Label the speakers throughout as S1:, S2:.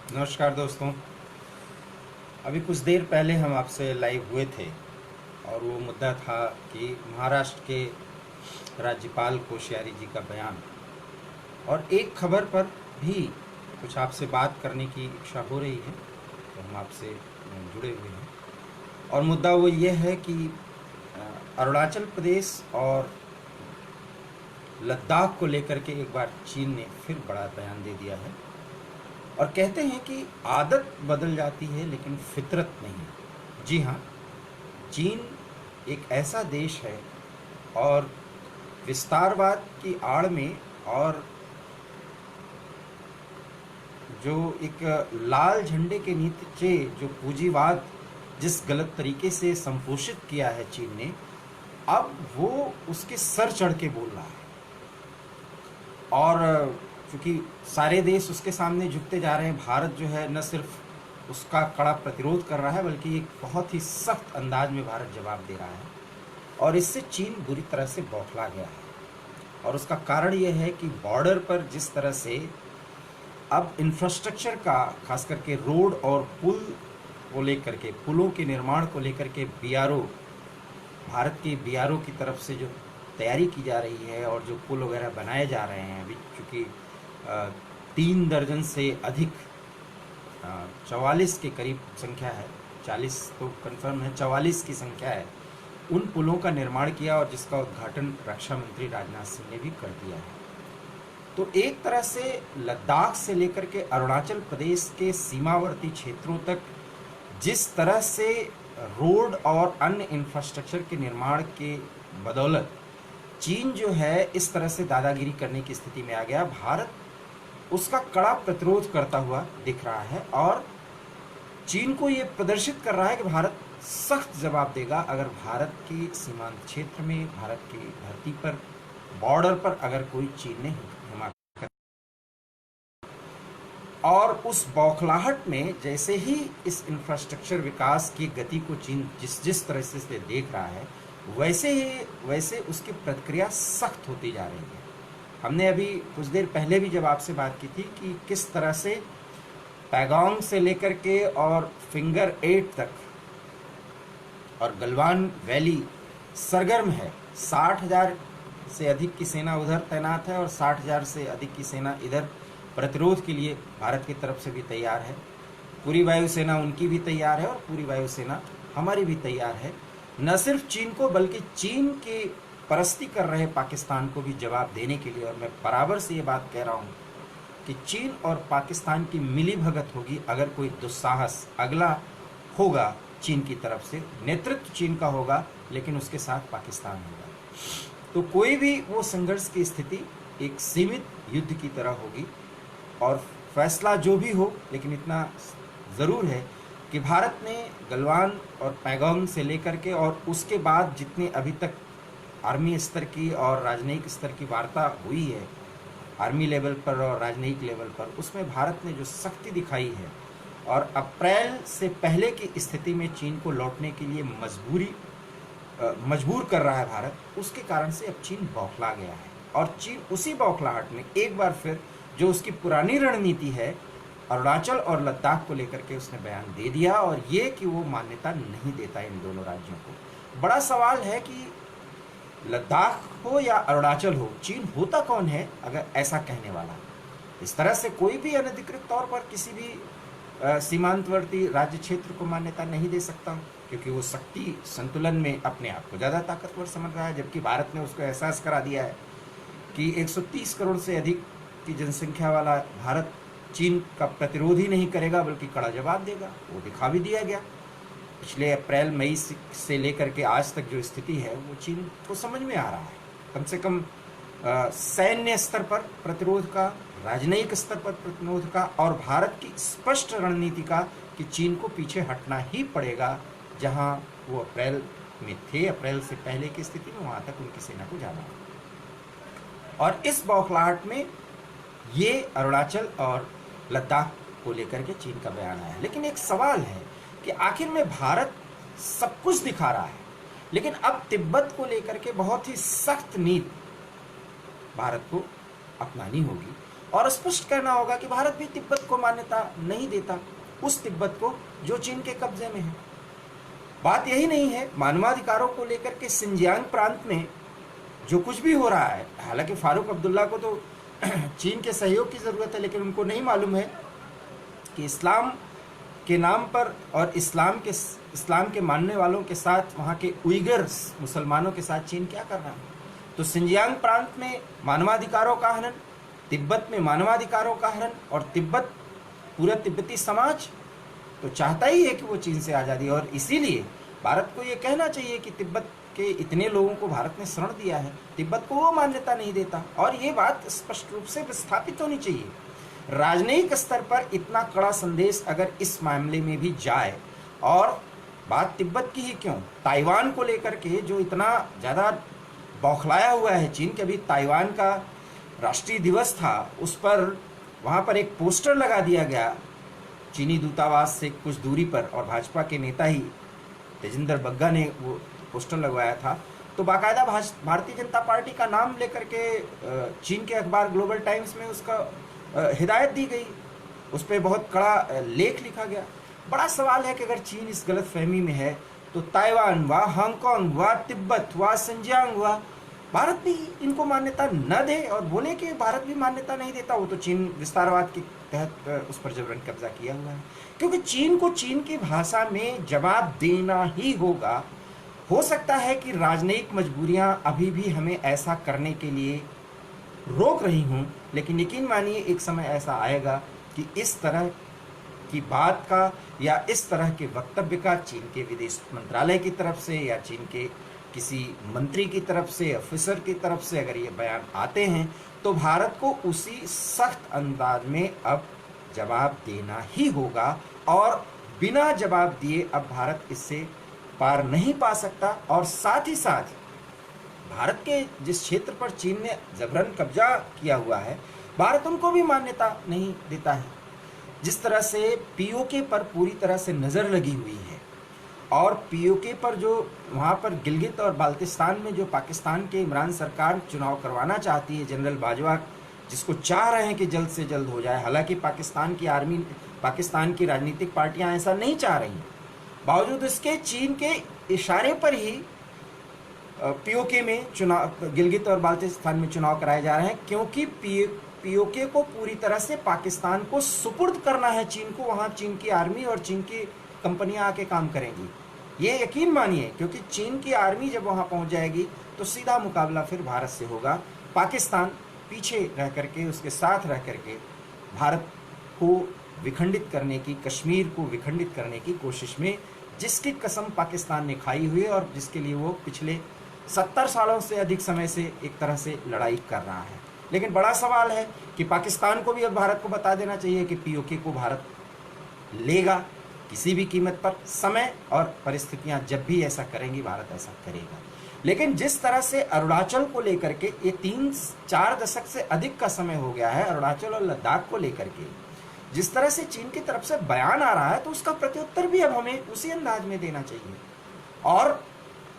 S1: नमस्कार दोस्तों। अभी कुछ देर पहले हम आपसे लाइव हुए थे और वो मुद्दा था कि महाराष्ट्र के राज्यपाल कोश्यारी जी का बयान, और एक खबर पर भी कुछ आपसे बात करने की इच्छा हो रही है, तो हम आपसे जुड़े हुए हैं। और मुद्दा वो ये है कि अरुणाचल प्रदेश और लद्दाख को लेकर के एक बार चीन ने फिर बड़ा बयान दे दिया है और कहते हैं कि आदत बदल जाती है लेकिन फितरत नहीं। जी हाँ, चीन एक ऐसा देश है और विस्तारवाद की आड़ में और जो एक लाल झंडे के नीचे जो पूंजीवाद जिस गलत तरीके से संपोषित किया है चीन ने, अब वो उसके सर चढ़ के बोल रहा है। और चूँकि सारे देश उसके सामने झुकते जा रहे हैं, भारत जो है न सिर्फ उसका कड़ा प्रतिरोध कर रहा है बल्कि एक बहुत ही सख्त अंदाज में भारत जवाब दे रहा है, और इससे चीन बुरी तरह से बौखला गया है। और उसका कारण ये है कि बॉर्डर पर जिस तरह से अब इंफ्रास्ट्रक्चर का, खास करके रोड और पुल को लेकर के, पुलों के निर्माण को लेकर के बीआरओ, भारत के बीआरओ की तरफ से जो तैयारी की जा रही है और जो पुल वगैरह बनाए जा रहे हैं, अभी चूँकि 3 दर्जन से अधिक, 44 के करीब संख्या है, 40 तो कंफर्म है, 44 की संख्या है, उन पुलों का निर्माण किया और जिसका उद्घाटन रक्षा मंत्री राजनाथ सिंह ने भी कर दिया है। तो एक तरह से लद्दाख से लेकर के अरुणाचल प्रदेश के सीमावर्ती क्षेत्रों तक जिस तरह से रोड और अन्य इंफ्रास्ट्रक्चर के निर्माण के बदौलत चीन जो है इस तरह से दादागिरी करने की स्थिति में आ गया, भारत उसका कड़ा प्रतिरोध करता हुआ दिख रहा है और चीन को ये प्रदर्शित कर रहा है कि भारत सख्त जवाब देगा अगर भारत के सीमांत क्षेत्र में, भारत की धरती पर, बॉर्डर पर अगर कोई चीन ने हमला। और उस बौखलाहट में जैसे ही इस इंफ्रास्ट्रक्चर विकास की गति को चीन जिस तरह से देख रहा है, वैसे उसकी प्रतिक्रिया सख्त होती जा रही है। हमने अभी कुछ देर पहले भी जब आपसे बात की थी कि किस तरह से पैगोंग से लेकर के और फिंगर 8 तक और गलवान वैली सरगर्म है। 60,000 से अधिक की सेना उधर तैनात है और 60,000 से अधिक की सेना इधर प्रतिरोध के लिए भारत की तरफ से भी तैयार है। पूरी वायुसेना उनकी भी तैयार है और पूरी वायुसेना हमारी भी तैयार है। न सिर्फ चीन को बल्कि चीन की परस्ती कर रहे पाकिस्तान को भी जवाब देने के लिए। और मैं बराबर से ये बात कह रहा हूँ कि चीन और पाकिस्तान की मिली भगत होगी अगर कोई दुस्साहस अगला होगा चीन की तरफ से, नेतृत्व चीन का होगा लेकिन उसके साथ पाकिस्तान होगा। तो कोई भी वो संघर्ष की स्थिति एक सीमित युद्ध की तरह होगी और फैसला जो भी हो, लेकिन इतना ज़रूर है कि भारत ने गलवान और पैगोंग से लेकर के और उसके बाद जितने अभी तक आर्मी स्तर की और राजनयिक स्तर की वार्ता हुई है, आर्मी लेवल पर और राजनयिक लेवल पर, उसमें भारत ने जो सख्ती दिखाई है और अप्रैल से पहले की स्थिति में चीन को लौटने के लिए मजबूर कर रहा है भारत, उसके कारण से अब चीन बौखला गया है। और चीन उसी बौखलाहट में एक बार फिर जो उसकी पुरानी रणनीति है अरुणाचल और लद्दाख को लेकर के उसने बयान दे दिया, और ये कि वो मान्यता नहीं देता इन दोनों राज्यों को। बड़ा सवाल है कि लद्दाख हो या अरुणाचल हो, चीन होता कौन है अगर ऐसा कहने वाला। इस तरह से कोई भी अनधिकृत तौर पर किसी भी सीमांतवर्ती राज्य क्षेत्र को मान्यता नहीं दे सकता, क्योंकि वो शक्ति संतुलन में अपने आप को ज़्यादा ताकतवर समझ रहा है, जबकि भारत ने उसको एहसास करा दिया है कि 130 करोड़ से अधिक की जनसंख्या वाला भारत चीन का प्रतिरोध ही नहीं करेगा बल्कि कड़ा जवाब देगा। वो दिखा भी दिया गया। पिछले अप्रैल मई से लेकर के आज तक जो स्थिति है वो चीन को समझ में आ रहा है। कम से कम सैन्य स्तर पर प्रतिरोध का, राजनयिक स्तर पर प्रतिरोध का और भारत की स्पष्ट रणनीति का कि चीन को पीछे हटना ही पड़ेगा। जहां वो अप्रैल में थे, अप्रैल से पहले की स्थिति में, वहां तक उनकी सेना को जाना है। और इस बौखलाहट में ये अरुणाचल और लद्दाख को लेकर के चीन का बयान आया है। लेकिन एक सवाल है कि आखिर में भारत सब कुछ दिखा रहा है, लेकिन अब तिब्बत को लेकर के बहुत ही सख्त नीति भारत को अपनानी होगी और स्पष्ट कहना होगा कि भारत भी तिब्बत को मान्यता नहीं देता, उस तिब्बत को जो चीन के कब्जे में है। बात यही नहीं है, मानवाधिकारों को लेकर के सिंजियांग प्रांत में जो कुछ भी हो रहा है, हालांकि फारूक अब्दुल्ला को तो चीन के सहयोग की ज़रूरत है, लेकिन उनको नहीं मालूम है कि इस्लाम के नाम पर और इस्लाम के मानने वालों के साथ, वहाँ के उइगर्स मुसलमानों के साथ चीन क्या कर रहा है। तो सिंजियांग प्रांत में मानवाधिकारों का हनन, तिब्बत में मानवाधिकारों का हनन, और पूरा तिब्बती समाज तो चाहता ही है कि वो चीन से आज़ादी, और इसीलिए भारत को ये कहना चाहिए कि तिब्बत के इतने लोगों को भारत ने शरण दिया है, तिब्बत को वो मान्यता नहीं देता, और ये बात स्पष्ट रूप से स्थापित होनी चाहिए। राजनयिक स्तर पर इतना कड़ा संदेश अगर इस मामले में भी जाए, और बात तिब्बत की ही क्यों, ताइवान को लेकर के जो इतना ज़्यादा बौखलाया हुआ है चीन के, अभी ताइवान का राष्ट्रीय दिवस था, उस पर वहाँ पर एक पोस्टर लगा दिया गया चीनी दूतावास से कुछ दूरी पर, और भाजपा के नेता ही तेजिंदर बग्गा ने वो पोस्टर लगवाया था। तो बाकायदा भारतीय जनता पार्टी का नाम लेकर के चीन के अखबार ग्लोबल टाइम्स में उसका हिदायत दी गई, उस पर बहुत कड़ा लेख लिखा गया। बड़ा सवाल है कि अगर चीन इस गलत फहमी में है तो ताइवान व हांगकांग व तिब्बत व सिंजियांग व भारत भी इनको मान्यता न दे, और बोले कि भारत भी मान्यता नहीं देता, वो तो चीन विस्तारवाद के तहत उस पर जबरन कब्जा किया हुआ है। क्योंकि चीन को चीन की भाषा में जवाब देना ही होगा। हो सकता है कि राजनयिक मजबूरियां अभी भी हमें ऐसा करने के लिए रोक रही हूं, लेकिन यकीन मानिए एक समय ऐसा आएगा कि इस तरह की बात का या इस तरह के वक्तव्य का चीन के विदेश मंत्रालय की तरफ से या चीन के किसी मंत्री की तरफ से, ऑफिसर की तरफ से अगर ये बयान आते हैं, तो भारत को उसी सख्त अंदाज में अब जवाब देना ही होगा, और बिना जवाब दिए अब भारत इससे पार नहीं पा सकता। और साथ ही साथ भारत के जिस क्षेत्र पर चीन ने जबरन कब्जा किया हुआ है, भारत उनको भी मान्यता नहीं देता है। जिस तरह से पीओके पर पूरी तरह से नज़र लगी हुई है, और पीओके पर जो वहाँ पर गिलगित और बाल्टिस्तान में जो पाकिस्तान के इमरान सरकार चुनाव करवाना चाहती है, जनरल बाजवा जिसको चाह रहे हैं कि जल्द से जल्द हो जाए, हालांकि पाकिस्तान की राजनीतिक पार्टियां ऐसा नहीं चाह रही, बावजूद इसके चीन के इशारे पर ही पीओके में चुनाव, गिलगित और बाल्टिस्तान में चुनाव कराए जा रहे हैं, क्योंकि पीओके को पूरी तरह से पाकिस्तान को सुपुर्द करना है चीन को। वहाँ चीन की आर्मी और चीन की कंपनियां आके काम करेंगी, ये यकीन मानिए, क्योंकि चीन की आर्मी जब वहाँ पहुँच जाएगी तो सीधा मुकाबला फिर भारत से होगा। पाकिस्तान पीछे रह करके, उसके साथ रह करके भारत को विखंडित करने की, कश्मीर को विखंडित करने की कोशिश में, जिसकी कसम पाकिस्तान ने खाई हुई है और जिसके लिए वो पिछले 70 सालों से अधिक समय से एक तरह से लड़ाई कर रहा है। लेकिन बड़ा सवाल है कि पाकिस्तान को भी अब भारत को बता देना चाहिए कि पीओके को भारत लेगा किसी भी कीमत पर। समय और परिस्थितियां जब भी ऐसा करेंगी, भारत ऐसा करेगा। लेकिन जिस तरह से अरुणाचल को लेकर के ये 3-4 दशक से अधिक का समय हो गया है, अरुणाचल और लद्दाख को लेकर के जिस तरह से चीन की तरफ से बयान आ रहा है, तो उसका प्रत्युत्तर भी अब हमें उसी अंदाज में देना चाहिए। और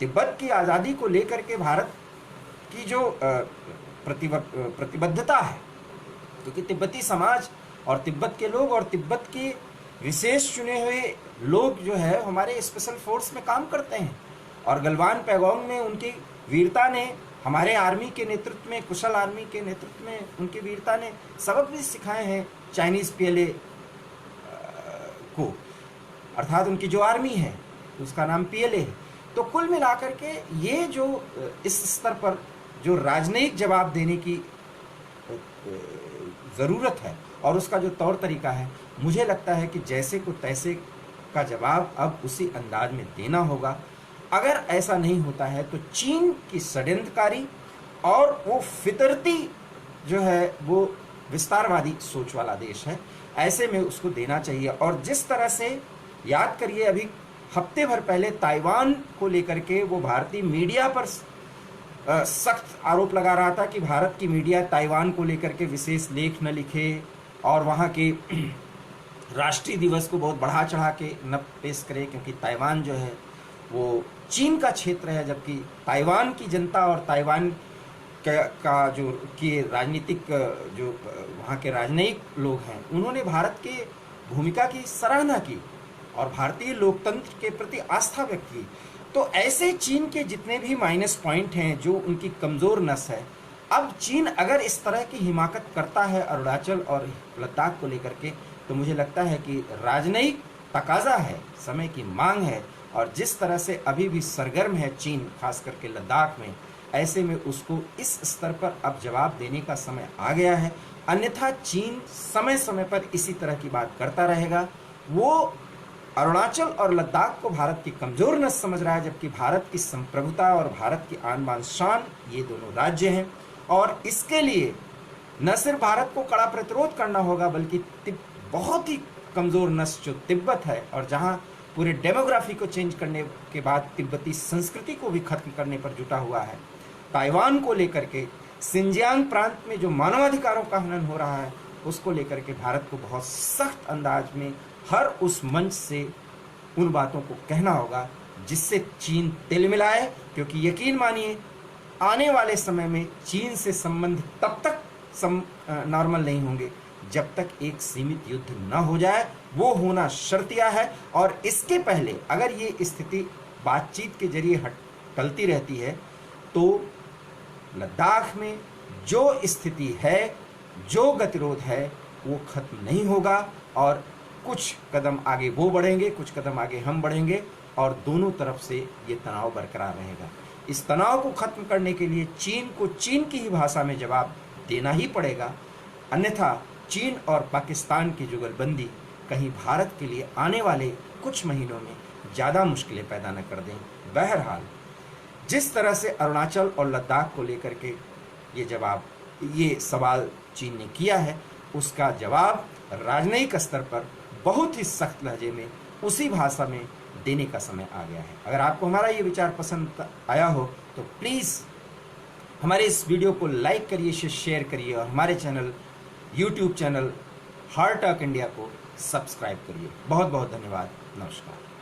S1: तिब्बत की आज़ादी को लेकर के भारत की जो प्रतिबद्धता है, क्योंकि तिब्बती समाज और तिब्बत के लोग और तिब्बत के विशेष चुने हुए लोग जो है हमारे स्पेशल फोर्स में काम करते हैं, और गलवान पैगोंग में उनकी वीरता ने, हमारे आर्मी के नेतृत्व में, कुशल आर्मी के नेतृत्व में उनकी वीरता ने सबक भी सिखाए हैं चाइनीज़ पीएलए को, अर्थात उनकी जो आर्मी है उसका नाम पीएलए है। तो कुल मिलाकर के ये जो इस स्तर पर जो राजनयिक जवाब देने की ज़रूरत है और उसका जो तौर तरीका है, मुझे लगता है कि जैसे को तैसे का जवाब अब उसी अंदाज में देना होगा। अगर ऐसा नहीं होता है तो चीन की षड्यंत्रकारी और वो फितरती जो है वो विस्तारवादी सोच वाला देश है, ऐसे में उसको देना चाहिए। और जिस तरह से याद करिए, अभी हफ्ते भर पहले ताइवान को लेकर के वो भारतीय मीडिया पर सख्त आरोप लगा रहा था कि भारत की मीडिया ताइवान को लेकर के विशेष लेख न लिखे और वहाँ के राष्ट्रीय दिवस को बहुत बढ़ा चढ़ा के न पेश करे, क्योंकि ताइवान जो है वो चीन का क्षेत्र है, जबकि ताइवान की जनता और ताइवान का जो कि राजनीतिक जो वहाँ के राजनयिक लोग हैं, उन्होंने भारत के भूमिका की सराहना की और भारतीय लोकतंत्र के प्रति आस्था व्यक्त की। तो ऐसे चीन के जितने भी माइनस पॉइंट हैं, जो उनकी कमज़ोर नस है, अब चीन अगर इस तरह की हिमाकत करता है अरुणाचल और लद्दाख को लेकर के, तो मुझे लगता है कि राजनयिक तकाजा है, समय की मांग है, और जिस तरह से अभी भी सरगर्म है चीन खास करके लद्दाख में, ऐसे में उसको इस स्तर पर अब जवाब देने का समय आ गया है। अन्यथा चीन समय समय पर इसी तरह की बात करता रहेगा। वो अरुणाचल और लद्दाख को भारत की कमजोर नस समझ रहा है, जबकि भारत की संप्रभुता और भारत की आन बान शान ये दोनों राज्य हैं, और इसके लिए न सिर्फ भारत को कड़ा प्रतिरोध करना होगा, बल्कि बहुत ही कमजोर नस जो तिब्बत है, और जहां पूरे डेमोग्राफी को चेंज करने के बाद तिब्बती संस्कृति को भी खत्म करने पर जुटा हुआ है, ताइवान को लेकर के, सिंजियांग प्रांत में जो मानवाधिकारों का हनन हो रहा है, उसको लेकर के भारत को बहुत सख्त अंदाज में हर उस मंच से उन बातों को कहना होगा जिससे चीन तिल मिलाए। क्योंकि यकीन मानिए, आने वाले समय में चीन से संबंध तब तक नॉर्मल नहीं होंगे जब तक एक सीमित युद्ध न हो जाए। वो होना शर्तिया है, और इसके पहले अगर ये स्थिति बातचीत के जरिए टलती रहती है, तो लद्दाख में जो स्थिति है, जो गतिरोध है, वो खत्म नहीं होगा, और कुछ कदम आगे वो बढ़ेंगे, कुछ कदम आगे हम बढ़ेंगे, और दोनों तरफ से ये तनाव बरकरार रहेगा। इस तनाव को खत्म करने के लिए चीन को चीन की ही भाषा में जवाब देना ही पड़ेगा, अन्यथा चीन और पाकिस्तान की जुगलबंदी कहीं भारत के लिए आने वाले कुछ महीनों में ज़्यादा मुश्किलें पैदा न कर दें। बहरहाल, जिस तरह से अरुणाचल और लद्दाख को लेकर के ये सवाल चीन ने किया है, उसका जवाब राजनयिक स्तर पर बहुत ही सख्त लहजे में, उसी भाषा में देने का समय आ गया है। अगर आपको हमारा ये विचार पसंद आया हो तो प्लीज़ हमारे इस वीडियो को लाइक करिए, शेयर करिए, और हमारे channel YouTube channel heart talk India को सब्सक्राइब करिए। बहुत बहुत धन्यवाद। नमस्कार।